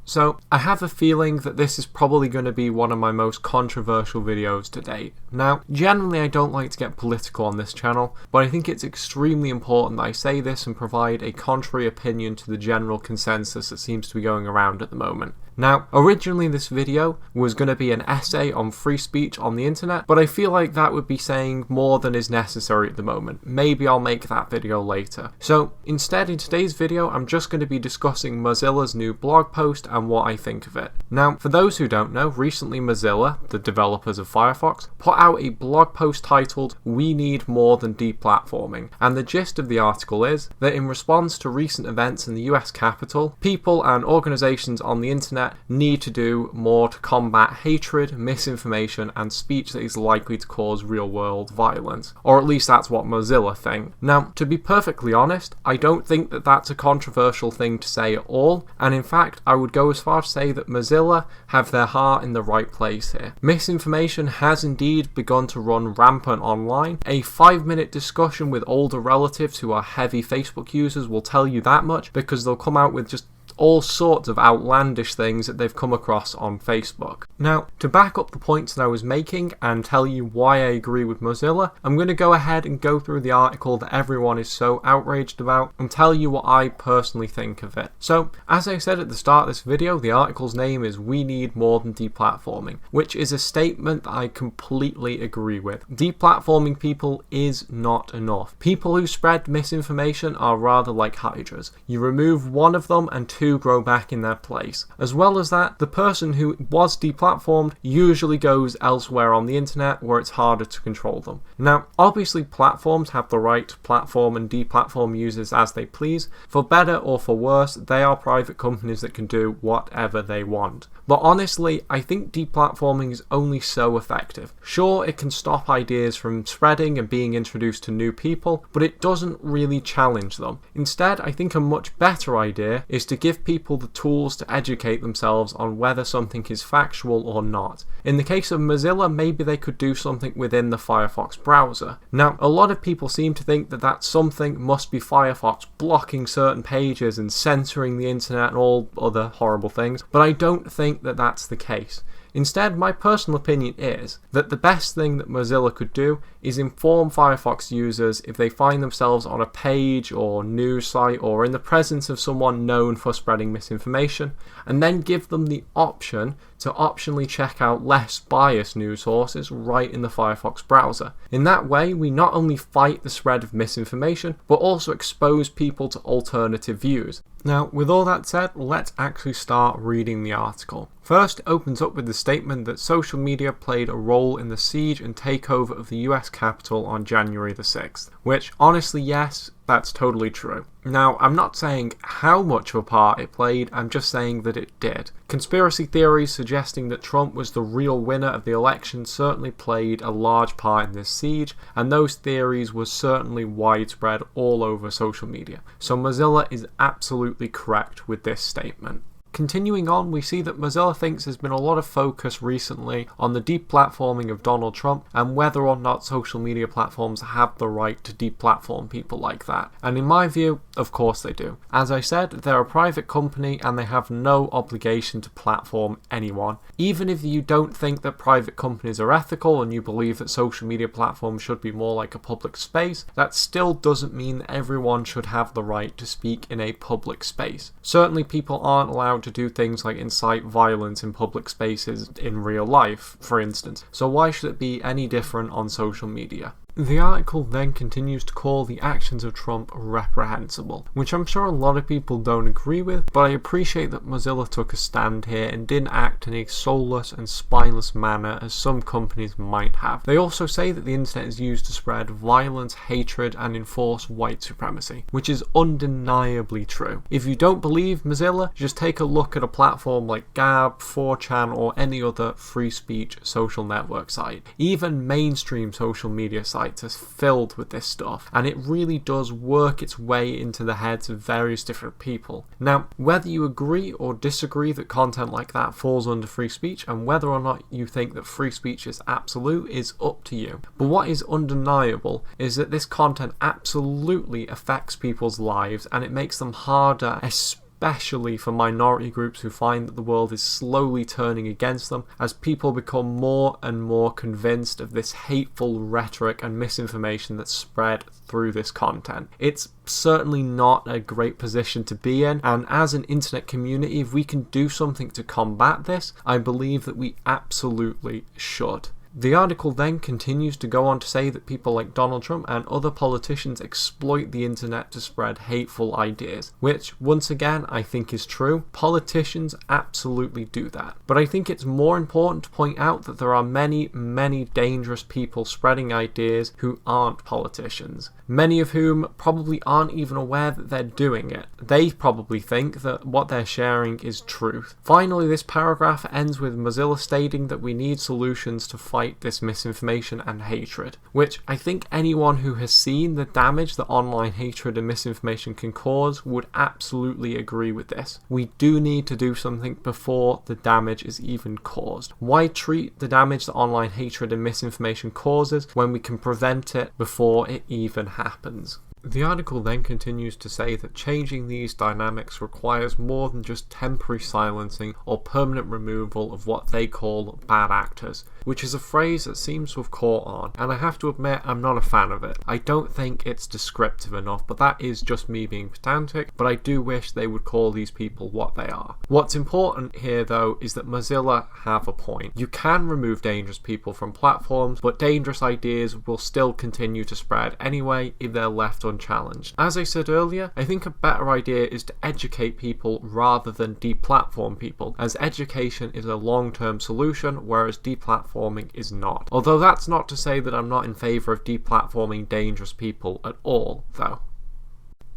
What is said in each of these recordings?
So I have a feeling that this is probably going to be one of my most controversial videos to date. Now, generally I don't like to get political on this channel, but I think it's extremely important that I say this and provide a contrary opinion to the general consensus that seems to be going around at the moment. Now, originally this video was going to be an essay on free speech on the internet, but I feel like that would be saying more than is necessary at the moment. Maybe I'll make that video later. So instead, in today's video, I'm just going to be discussing Mozilla's new blog post and what I think of it. Now, for those who don't know, recently Mozilla, the developers of Firefox, put out a blog post titled "We Need More Than Deplatforming," and the gist of the article is that in response to recent events in the US Capitol, people and organizations on the internet need to do more to combat hatred, misinformation, and speech that is likely to cause real-world violence. Or at least that's what Mozilla think. Now, to be perfectly honest, I don't think that that's a controversial thing to say at all, and in fact, I would go as far to say that Mozilla have their heart in the right place here. Misinformation has indeed begun to run rampant online. A 5-minute discussion with older relatives who are heavy Facebook users will tell you that much, because they'll come out with just all sorts of outlandish things that they've come across on Facebook. Now, to back up the points that I was making and tell you why I agree with Mozilla, I'm going to go ahead and go through the article that everyone is so outraged about and tell you what I personally think of it. So, as I said at the start of this video, the article's name is "We Need More Than Deplatforming," which is a statement that I completely agree with. Deplatforming people is not enough. People who spread misinformation are rather like hydras. You remove one of them and two grow back in their place. As well as that, the person who was deplatformed usually goes elsewhere on the internet where it's harder to control them. Now, obviously platforms have the right to platform and deplatform users as they please. For better or for worse, they are private companies that can do whatever they want. But honestly, I think deplatforming is only so effective. Sure, it can stop ideas from spreading and being introduced to new people, but it doesn't really challenge them. Instead, I think a much better idea is to give people the tools to educate themselves on whether something is factual or not. In the case of Mozilla, maybe they could do something within the Firefox browser. Now, a lot of people seem to think that that something must be Firefox blocking certain pages and censoring the internet and all other horrible things, but I don't think that that's the case. Instead, my personal opinion is that the best thing that Mozilla could do is inform Firefox users if they find themselves on a page or news site or in the presence of someone known for spreading misinformation, and then give them the option to optionally check out less biased news sources right in the Firefox browser. In that way, we not only fight the spread of misinformation, but also expose people to alternative views. Now, with all that said, let's actually start reading the article. First, it opens up with the statement that social media played a role in the siege and takeover of the US Capitol on January the 6th, which, honestly, yes, that's totally true. Now, I'm not saying how much of a part it played, I'm just saying that it did. Conspiracy theories suggesting that Trump was the real winner of the election certainly played a large part in this siege, and those theories were certainly widespread all over social media. So Mozilla is absolutely correct with this statement. Continuing on, we see that Mozilla thinks there's been a lot of focus recently on the deplatforming of Donald Trump and whether or not social media platforms have the right to deplatform people like that. And in my view, of course they do. As I said, they're a private company and they have no obligation to platform anyone. Even if you don't think that private companies are ethical and you believe that social media platforms should be more like a public space, that still doesn't mean that everyone should have the right to speak in a public space. Certainly people aren't allowed to do things like incite violence in public spaces in real life, for instance. So why should it be any different on social media? The article then continues to call the actions of Trump reprehensible, which I'm sure a lot of people don't agree with, but I appreciate that Mozilla took a stand here and didn't act in a soulless and spineless manner as some companies might have. They also say that the internet is used to spread violence, hatred, and enforce white supremacy, which is undeniably true. If you don't believe Mozilla, just take a look at a platform like Gab, 4chan, or any other free speech social network site. Even mainstream social media sites are filled with this stuff, and it really does work its way into the heads of various different people. Now, whether you agree or disagree that content like that falls under free speech, and whether or not you think that free speech is absolute, is up to you. But what is undeniable is that this content absolutely affects people's lives, and it makes them harder, especially especially for minority groups who find that the world is slowly turning against them as people become more and more convinced of this hateful rhetoric and misinformation that's spread through this content. It's certainly not a great position to be in, and as an internet community, if we can do something to combat this, I believe that we absolutely should. The article then continues to go on to say that people like Donald Trump and other politicians exploit the internet to spread hateful ideas, which, once again, I think is true. Politicians absolutely do that. But I think it's more important to point out that there are many, many dangerous people spreading ideas who aren't politicians, many of whom probably aren't even aware that they're doing it. They probably think that what they're sharing is truth. Finally, this paragraph ends with Mozilla stating that we need solutions to fight this misinformation and hatred, which I think anyone who has seen the damage that online hatred and misinformation can cause would absolutely agree with this. We do need to do something before the damage is even caused. Why treat the damage that online hatred and misinformation causes when we can prevent it before it even happens? The article then continues to say that changing these dynamics requires more than just temporary silencing or permanent removal of what they call bad actors, which is a phrase that seems to have caught on, and I have to admit I'm not a fan of it. I don't think it's descriptive enough, but that is just me being pedantic, but I do wish they would call these people what they are. What's important here though is that Mozilla have a point. You can remove dangerous people from platforms, but dangerous ideas will still continue to spread anyway if they're left unchallenged. As I said earlier, I think a better idea is to educate people rather than deplatform people, as education is a long-term solution, whereas deplatforming is not. Although that's not to say that I'm not in favour of deplatforming dangerous people at all, though.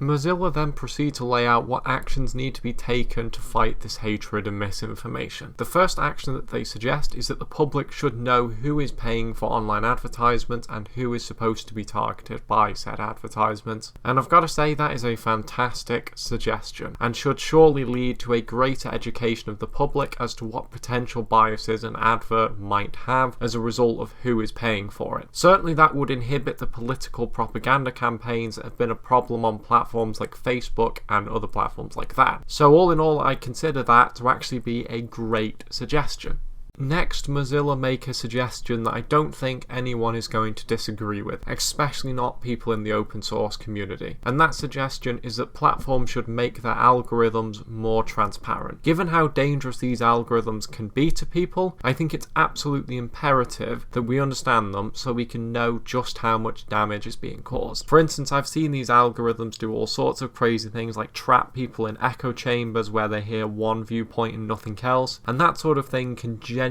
Mozilla then proceed to lay out what actions need to be taken to fight this hatred and misinformation. The first action that they suggest is that the public should know who is paying for online advertisements and who is supposed to be targeted by said advertisements. And I've got to say that is a fantastic suggestion and should surely lead to a greater education of the public as to what potential biases an advert might have as a result of who is paying for it. Certainly that would inhibit the political propaganda campaigns that have been a problem on platforms like Facebook and other platforms like that. So all in all, I consider that to actually be a great suggestion. Next, Mozilla make a suggestion that I don't think anyone is going to disagree with, especially not people in the open source community. And that suggestion is that platforms should make their algorithms more transparent. Given how dangerous these algorithms can be to people, I think it's absolutely imperative that we understand them so we can know just how much damage is being caused. For instance, I've seen these algorithms do all sorts of crazy things like trap people in echo chambers where they hear one viewpoint and nothing else, and that sort of thing can genuinely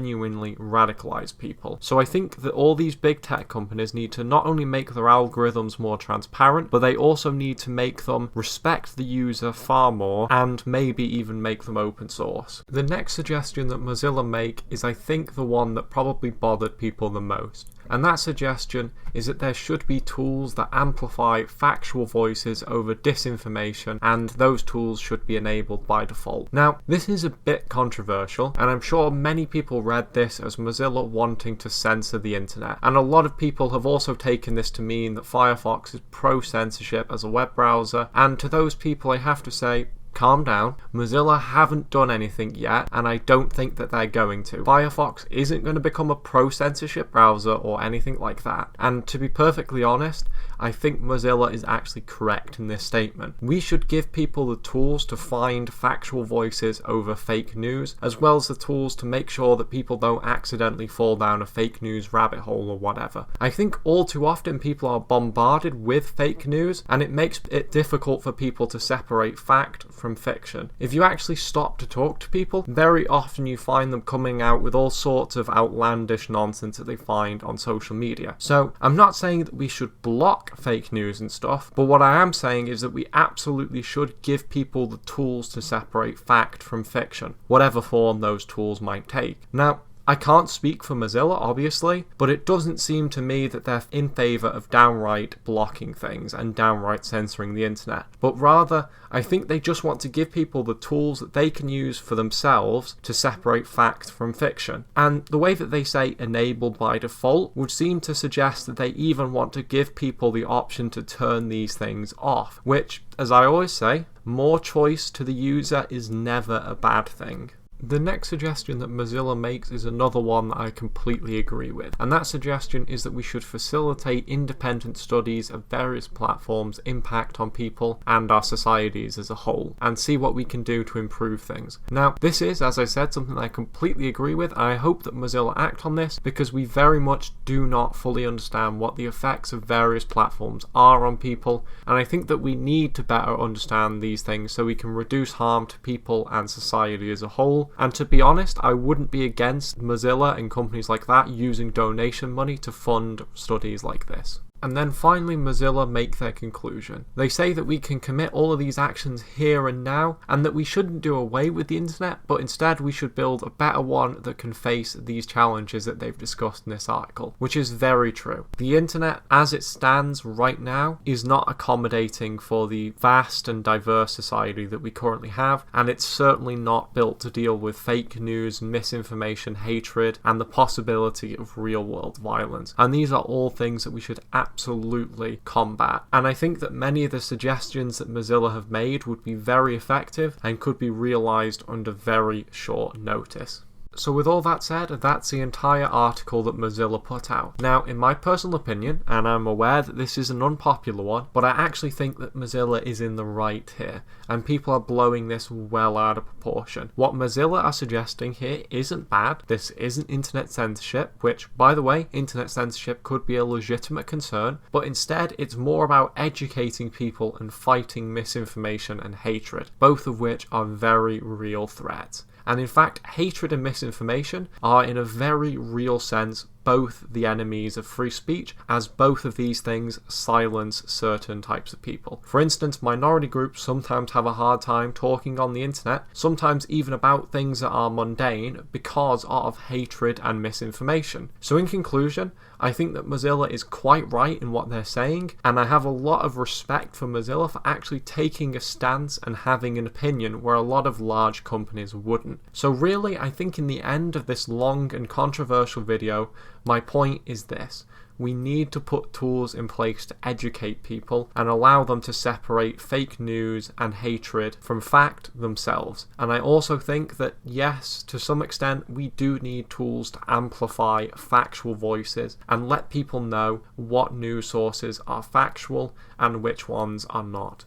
radicalize people. So I think that all these big tech companies need to not only make their algorithms more transparent, but they also need to make them respect the user far more and maybe even make them open source. The next suggestion that Mozilla make is I think the one that probably bothered people the most. And that suggestion is that there should be tools that amplify factual voices over disinformation, and those tools should be enabled by default. Now, this is a bit controversial, and I'm sure many people read this as Mozilla wanting to censor the internet, and a lot of people have also taken this to mean that Firefox is pro-censorship as a web browser, and to those people I have to say, calm down. Mozilla haven't done anything yet, and I don't think that they're going to. Firefox isn't going to become a pro-censorship browser or anything like that. And to be perfectly honest, I think Mozilla is actually correct in this statement. We should give people the tools to find factual voices over fake news, as well as the tools to make sure that people don't accidentally fall down a fake news rabbit hole or whatever. I think all too often people are bombarded with fake news, and it makes it difficult for people to separate fact from fiction. If you actually stop to talk to people, very often you find them coming out with all sorts of outlandish nonsense that they find on social media. So I'm not saying that we should block fake news and stuff, but what I am saying is that we absolutely should give people the tools to separate fact from fiction, whatever form those tools might take. Now, I can't speak for Mozilla, obviously, but it doesn't seem to me that they're in favour of downright blocking things and downright censoring the internet, but rather I think they just want to give people the tools that they can use for themselves to separate fact from fiction. And the way that they say enabled by default would seem to suggest that they even want to give people the option to turn these things off, which, as I always say, more choice to the user is never a bad thing. The next suggestion that Mozilla makes is another one that I completely agree with, and that suggestion is that we should facilitate independent studies of various platforms' impact on people and our societies as a whole, and see what we can do to improve things. Now, this is, as I said, something I completely agree with, and I hope that Mozilla act on this, because we very much do not fully understand what the effects of various platforms are on people, and I think that we need to better understand these things so we can reduce harm to people and society as a whole. And to be honest, I wouldn't be against Mozilla and companies like that using donation money to fund studies like this. And then finally, Mozilla make their conclusion. They say that we can commit all of these actions here and now, and that we shouldn't do away with the internet, but instead we should build a better one that can face these challenges that they've discussed in this article, which is very true. The internet, as it stands right now, is not accommodating for the vast and diverse society that we currently have, and it's certainly not built to deal with fake news, misinformation, hatred, and the possibility of real-world violence. And these are all things that we should absolutely combat. And I think that many of the suggestions that Mozilla have made would be very effective and could be realised under very short notice. So with all that said, that's the entire article that Mozilla put out. Now, in my personal opinion, and I'm aware that this is an unpopular one, but I actually think that Mozilla is in the right here, and people are blowing this well out of proportion. What Mozilla are suggesting here isn't bad. This isn't internet censorship, which, by the way, internet censorship could be a legitimate concern, but instead it's more about educating people and fighting misinformation and hatred, both of which are very real threats. And in fact, hatred and misinformation are in a very real sense both the enemies of free speech, as both of these things silence certain types of people. For instance, minority groups sometimes have a hard time talking on the internet, sometimes even about things that are mundane, because of hatred and misinformation. So in conclusion, I think that Mozilla is quite right in what they're saying, and I have a lot of respect for Mozilla for actually taking a stance and having an opinion where a lot of large companies wouldn't. So really, I think in the end of this long and controversial video, my point is this: we need to put tools in place to educate people and allow them to separate fake news and hatred from fact themselves. And I also think that, yes, to some extent, we do need tools to amplify factual voices and let people know what news sources are factual and which ones are not.